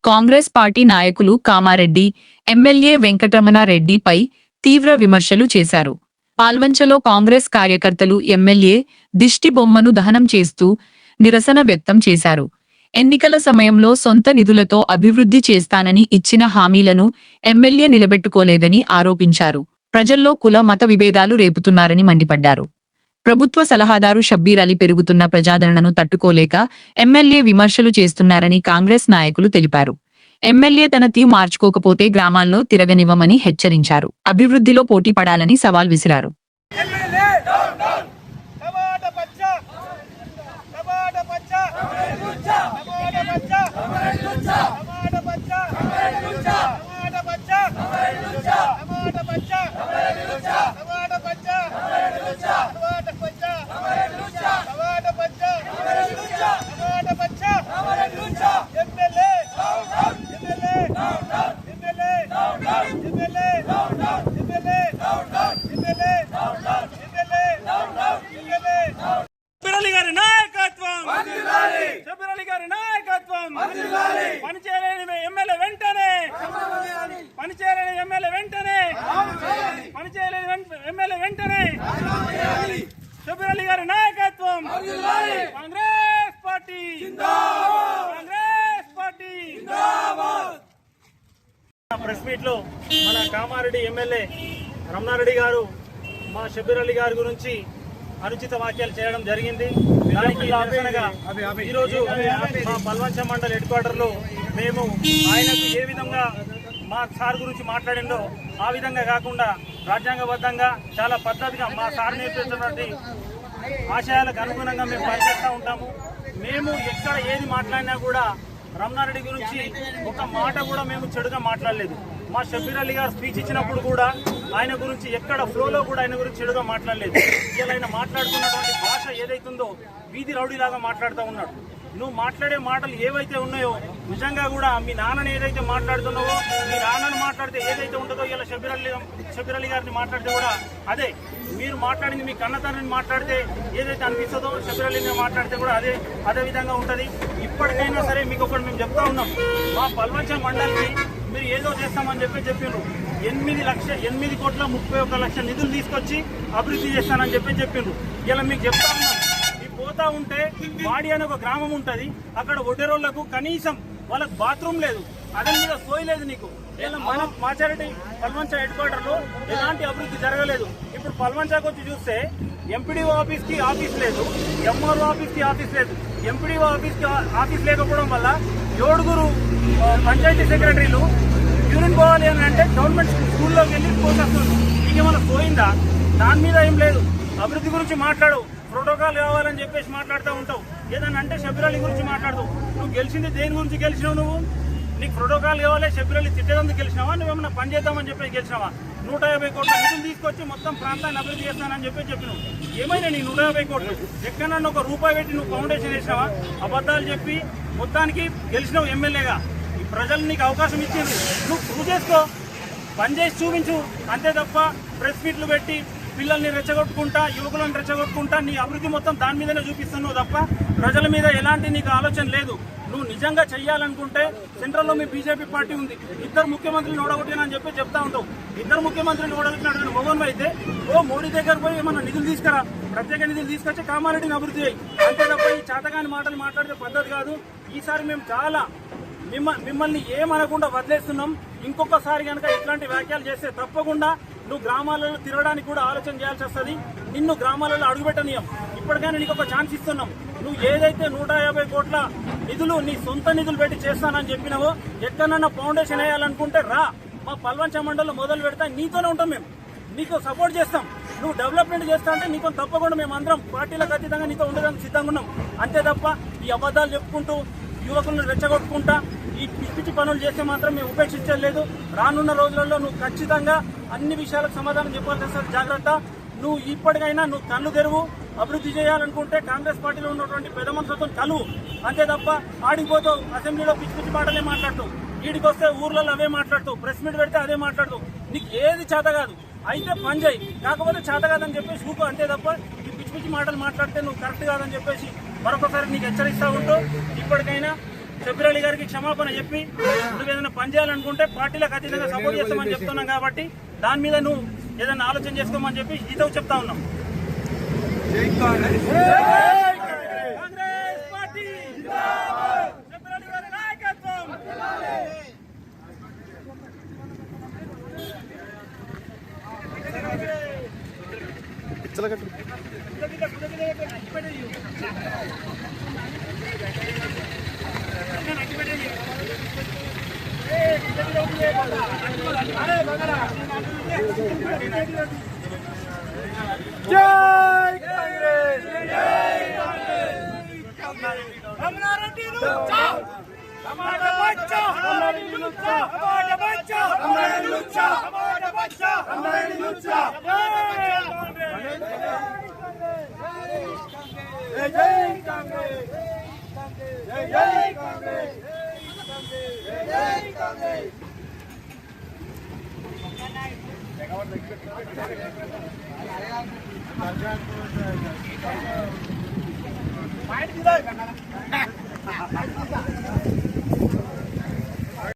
Congress party నాయకులు Kamareddy, MLA వెంకటరమణారెడ్డిపై తీవ్ర విమర్శలు చేశారు. పాల్వంచలో కాంగ్రెస్ కార్యకర్తలు ఎమ్మెల్యే దిష్టి బొమ్మను దహనం చేస్తూ నిరసన వ్యక్తం చేశారు. ఎన్నికల సమయంలో సొంత నిధులతో అభివృద్ధి చేస్తానని ఇచ్చిన హామీలను ఎమ్మెల్యే నిలబెట్టుకోలేదని ఆరోపించారు. ప్రజల్లో కుల మత విభేదాలు రేపుతున్నారని మండిపడ్డారు. ప్రభుత్వ సలహాదారు షబ్బీర్ అలీ పెరుగుతున్న ప్రజాదరణను తట్టుకోలేక ఎమ్మెల్యే విమర్శలు చేస్తున్నారని కాంగ్రెస్ నాయకులు తెలిపారు. ఎమ్మెల్యే తన తీరు మార్చుకోకపోతే గ్రామాల్లో తిరగనివ్వమని హెచ్చరించారు. అభివృద్ధిలో పోటీ పడాలని సవాల్ విసిరారు. ప్రెస్ మీట్ లో మన కామారెడ్డి ఎమ్మెల్యే రమణారెడ్డి గారు మా షబ్బీర్ అలీ గారి గురించి అనుచిత వ్యాఖ్యలు చేయడం జరిగింది. దానికి నిరసనగా ఈరోజు మా పల్వంచ మండల్ హెడ్ క్వార్టర్ లో మేము ఆయనకు ఏ విధంగా మా సార్ గురించి మాట్లాడిందో ఆ విధంగా కాకుండా రాజ్యాంగబద్ధంగా చాలా పద్ధతిగా మా సార్ నేర్పిస్తున్నటువంటి ఆశయాలకు అనుగుణంగా మేము పనిచేస్తూ ఉంటాము. మేము ఎక్కడ ఏది మాట్లాడినా కూడా రమణారెడ్డి గురించి ఒక మాట కూడా మేము చెడుగా మాట్లాడలేదు. మా షబ్బీర్ అలీ గారు స్పీచ్ ఇచ్చినప్పుడు కూడా ఆయన గురించి ఎక్కడ ఫ్లోలో కూడా ఆయన గురించి చెడుగా మాట్లాడలేదు. ఇలా ఆయన మాట్లాడుతున్నటువంటి భాష ఏదైతుందో వీధి రౌడీలాగా మాట్లాడుతూ ఉన్నాడు. నువ్వు మాట్లాడే మాటలు ఏవైతే ఉన్నాయో నిజంగా కూడా మీ నాన్నని ఏదైతే మాట్లాడుతున్నావో మీ నాన్నను మాట్లాడితే ఏదైతే ఉంటుందో ఇలా షబ్బీర్ అలీ గారిని మాట్లాడితే కూడా అదే మీరు మాట్లాడింది మీ కన్నతనాన్ని మాట్లాడితే ఏదైతే అనిపిస్తుందో షబ్బీర్ అలీని మాట్లాడితే కూడా అదే విధంగా ఉంటుంది. ఇప్పటికైనా సరే మీకు ఒకటి మేము చెప్తా ఉన్నాం, మా పల్వంచ మండలికి మీరు ఏదో చేస్తామని చెప్పిండ్రు. 8,31,30,00,000 నిధులు తీసుకొచ్చి అభివృద్ధి చేస్తానని చెప్పిండ్రు. ఇలా మీకు చెప్తా ఉన్నాం, పోతా ఉంటే వాడి అనే ఒక గ్రామం ఉంటుంది, అక్కడ ఒడ్డెరోళ్లకు కనీసం వాళ్ళకి బాత్రూమ్ లేదు, అదే మీద సోయి లేదు. నీకు మన మాచారెడ్డి పల్వంచ హెడ్ క్వార్టర్ లో ఎలాంటి అభివృద్ధి జరగలేదు. ఇప్పుడు పల్వంచకు వచ్చి చూస్తే ఎంపీడీఓ ఆఫీస్ కి ఆఫీస్ లేదు, ఎంఆర్ఓ ఆఫీస్ కి ఆఫీస్ లేదు. ఎంపీడీఓ ఆఫీస్ లేకపోవడం వల్ల 7 పంచాయతీ సెక్రటరీలు యూరిన్ పోవాలి అని అంటే గవర్నమెంట్ స్కూల్లోకి వెళ్ళి పోసేస్తుంది. ఇంకేమైనా పోయిందా? దాని మీద ఏం లేదు. అభివృద్ధి గురించి మాట్లాడు, ప్రోటోకాల్ కావాలని చెప్పేసి మాట్లాడుతూ ఉంటావు. ఏదన్నా అంటే షబ్బీర్ అలీ గురించి మాట్లాడతావు. నువ్వు గెలిచింది దేని గురించి గెలిచినావు? నువ్వు నీకు ప్రోటోకాల్ కావాలి, షబ్బీర్ అలీ తిట్టేందుకు గెలిచినావా? నువ్వేమన్నా పని చేద్దామని చెప్పి గెలిచినావా? 150 కోట్ల నిధులు తీసుకొచ్చి మొత్తం ప్రాంతాన్ని అభివృద్ధి చేస్తానని చెప్పినావు. ఏమైనా నీ 150 కోట్లు ఎక్కడన్నా ఒక రూపాయి పెట్టి నువ్వు ఫౌండేషన్ వేసినావా? అబద్ధాలు చెప్పి మొత్తానికి గెలిచినావు ఎమ్మెల్యేగా. ఈ ప్రజలు నీకు అవకాశం ఇచ్చింది, నువ్వు ప్రూవ్ చేసుకో, పని చేసి చూపించు. అంతే తప్ప ప్రెస్ మీట్లు పెట్టి పిల్లల్ని రెచ్చగొట్టుకుంటా, యువకులను రెచ్చగొట్టుకుంటా నీ అభివృద్ధి మొత్తం దాని మీదనే చూపిస్తున్నావు తప్ప ప్రజల మీద ఎలాంటి నీకు ఆలోచన లేదు. నువ్వు నిజంగా చెయ్యాలనుకుంటే సెంట్రల్లో మీ బీజేపీ పార్టీ ఉంది, 2 ముఖ్యమంత్రులను ఓడగొట్టినని చెప్తా ఉంటావు. 2 ముఖ్యమంత్రులను ఓడగొట్టినటువంటి మొగన్ అయితే మోడీ దగ్గర పోయి ఏమన్నా నిధులు తీసుకురా, ప్రత్యేక నిధులు తీసుకొచ్చి కామారెడ్డిని అభివృద్ధి చేయి. అంతే తప్ప ఈ చేతగాని మాటలు మాట్లాడితే పద్ధతి కాదు. ఈసారి మేము చాలా మిమ్మల్ని ఏమనకుండా వదిలేస్తున్నాం. ఇంకొకసారి కనుక ఇట్లాంటి వ్యాఖ్యలు చేస్తే తప్పకుండా నువ్వు గ్రామాలలో తిరగడానికి కూడా ఆలోచన చేయాల్సి వస్తుంది. నిన్ను గ్రామాలలో అడుగుపెట్టనీయం. ఇప్పటికైనా నీకు ఒక ఛాన్స్ ఇస్తున్నాం. నువ్వు ఏదైతే 150 కోట్ల నిధులు నీ సొంత నిధులు పెట్టి చేస్తానని చెప్పినావో, ఎక్కడన్నా ఫౌండేషన్ వేయాలనుకుంటే రా, మా పల్వంచ మండలిలో మొదలు పెడతా, నీతోనే ఉంటాం. మేము నీకు సపోర్ట్ చేస్తాం. నువ్వు డెవలప్మెంట్ చేస్తా అంటే నీతో తప్పకుండా మేము అందరం పార్టీలకు అతీతంగా నీతో ఉండడానికి సిద్ధంగా ఉన్నాం. అంతే తప్ప ఈ అబద్ధాలు చెప్పుకుంటూ యువకులను రెచ్చగొట్టుకుంటా ఈ పిచ్చి పనులు చేస్తే మాత్రం మేము ఉపేక్షించలేదు. రానున్న రోజులలో నువ్వు ఖచ్చితంగా అన్ని విషయాలకు సమాధానం చెప్పాల్సి వస్తుంది. జాగ్రత్త. నువ్వు ఇప్పటికైనా నువ్వు కళ్ళు తెరువు. అభివృద్ధి చేయాలనుకుంటే కాంగ్రెస్ పార్టీలో ఉన్నటువంటి పెద్ద మనుషులతో కలువు. అంతే తప్ప ఆడిపోతావు, అసెంబ్లీలో పిచ్చి పిచ్చి మాటలే మాట్లాడుతావు, ఈడికి వస్తే ఊర్లలో అవే మాట్లాడుతావు, ప్రెస్ మీట్ పెడితే అదే మాట్లాడుతావు. నీకు ఏది చేత కాదు, అయితే పని చేయి. కాకపోతే చేత కాదని చెప్పేసి ఊకో. అంతే తప్ప ఈ పిచ్చి పిచ్చి మాటలు మాట్లాడితే నువ్వు కరెక్ట్ కాదని చెప్పేసి మరొకసారి నీకు హెచ్చరిస్తూ ఉంటూ ఇప్పటికైనా షబ్బీర్ అలీ గారికి క్షమాపణ చెప్పి నువ్వు ఏదైనా పని చేయాలనుకుంటే పార్టీలకు అతీతంగా సపోర్ట్ చేస్తామని చెప్తున్నాం కాబట్టి దాని మీద నువ్వు ఏదైనా ఆలోచన చేసుకోమని చెప్పి హితవు చెప్తా ఉన్నాం. కాంగ్రెస్ పార్టీ షబ్బీర్ అలీ గారి నాయకత్వం.